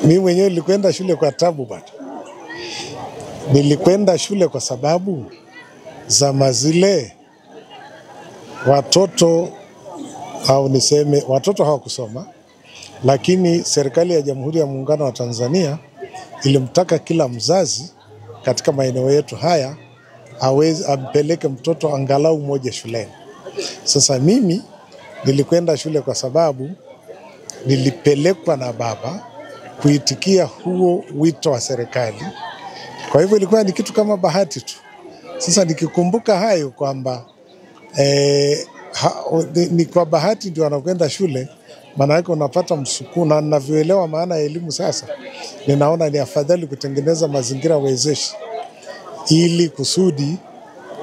Mimi mwenyewe nilikwenda shule kwa tabu bana. Nilikwenda shule kwa sababu zama zile watoto au niseme watoto hawakusoma, lakini serikali ya Jamhuri ya Muungano wa Tanzania ilimtaka kila mzazi katika maeneo yetu haya ampeleke mtoto angalau mmoja shuleni. Sasa mimi nilikwenda shule kwa sababu nilipelekwa na baba kuitikia huo wito wa serikali. Kwa hivyo ilikuwa ni kitu kama bahati tu. Sasa nikikumbuka hayo kwamba ni kwa bahati ndio wanakwenda shule, maana yake unapata msukumo, na ninavyoelewa maana ya elimu sasa, ninaona ni afadhali kutengeneza mazingira wezeshi ili kusudi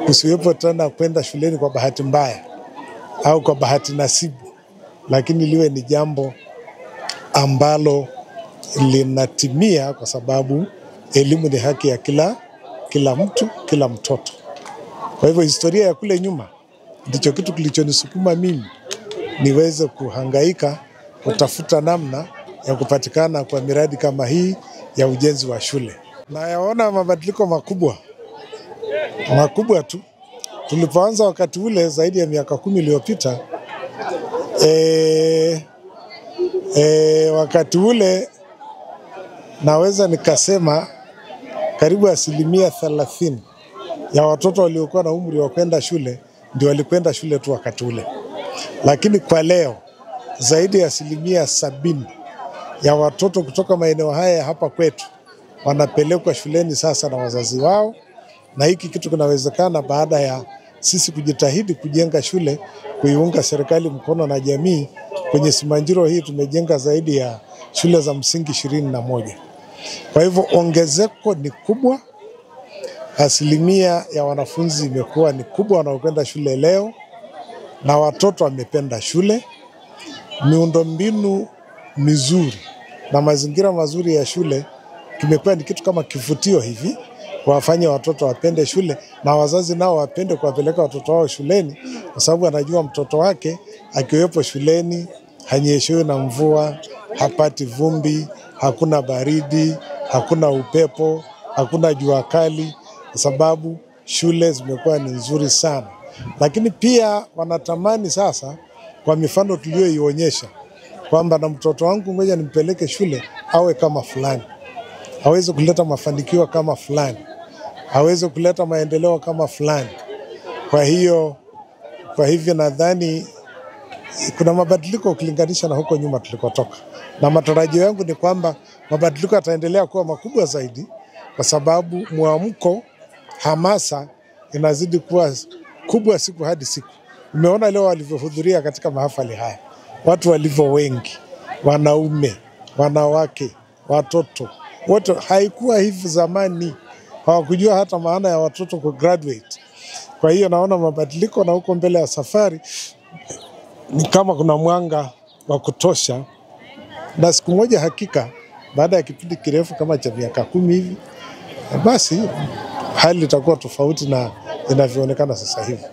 kusiwepo tena kwenda shuleni kwa bahati mbaya au kwa bahati nasibu, lakini liwe ni jambo ambalo linatimia, kwa sababu elimu ni haki ya kila mtu, kila mtoto. Kwa hivyo historia ya kule nyuma ndicho kitu kilichonisukuma mimi niweze kuhangaika kutafuta namna ya kupatikana kwa miradi kama hii ya ujenzi wa shule. Na yaona mabadiliko makubwa tu. Tulipoanza wakati ule zaidi ya miaka 10 iliyopita, wakati ule naweza nikasema karibu 30% ya watoto waliokuwa na umri wa kwenda shule ndio walikwenda shule tu wakati ule. Lakini kwa leo zaidi ya 70% ya watoto kutoka maeneo haya hapa kwetu wanapelekwa shuleni sasa na wazazi wao, na hiki kitu kinawezekana baada ya sisi kujitahidi kujenga shule, kuiunga serikali mkono na jamii. Kwenye Simanjiro hii tumejenga zaidi ya shule za msingi 21. Kwa hivyo ongezeko ni kubwa, asilimia ya wanafunzi imekuwa ni kubwa wanaokwenda shule leo, na watoto wamependa shule. Miundombinu mizuri na mazingira mazuri ya shule kimekuwa ni kitu kama kivutio hivi kuwafanya watoto wapende shule, na wazazi nao wapende kuwapeleka watoto wao shuleni, kwa sababu anajua mtoto wake akiwepo shuleni hanyeshewi na mvua, hapati vumbi, hakuna baridi, hakuna upepo, hakuna jua kali, kwa sababu shule zimekuwa ni nzuri sana. Lakini pia wanatamani sasa, kwa mifano tuliyoionyesha, kwamba na mtoto wangu ngoja nimpeleke shule awe kama fulani, aweze kuleta mafanikio kama fulani, aweze kuleta maendeleo kama fulani. Kwa hivyo nadhani kuna mabadiliko ukilinganisha na huko nyuma tulikotoka, na matarajio yangu ni kwamba mabadiliko yataendelea kuwa makubwa zaidi, kwa sababu mwamko, hamasa inazidi kuwa kubwa siku hadi siku. Umeona leo walivyohudhuria katika mahafali haya, watu walivyo wengi, wanaume, wanawake, watoto wote. Haikuwa hivi zamani, hawakujua hata maana ya watoto kugraduate. Kwa hiyo naona mabadiliko, na huko mbele ya safari ni kama kuna mwanga wa kutosha, na siku moja hakika baada ya kipindi kirefu kama cha miaka 10 hivi, basi hali itakuwa tofauti na inavyoonekana sasa hivi.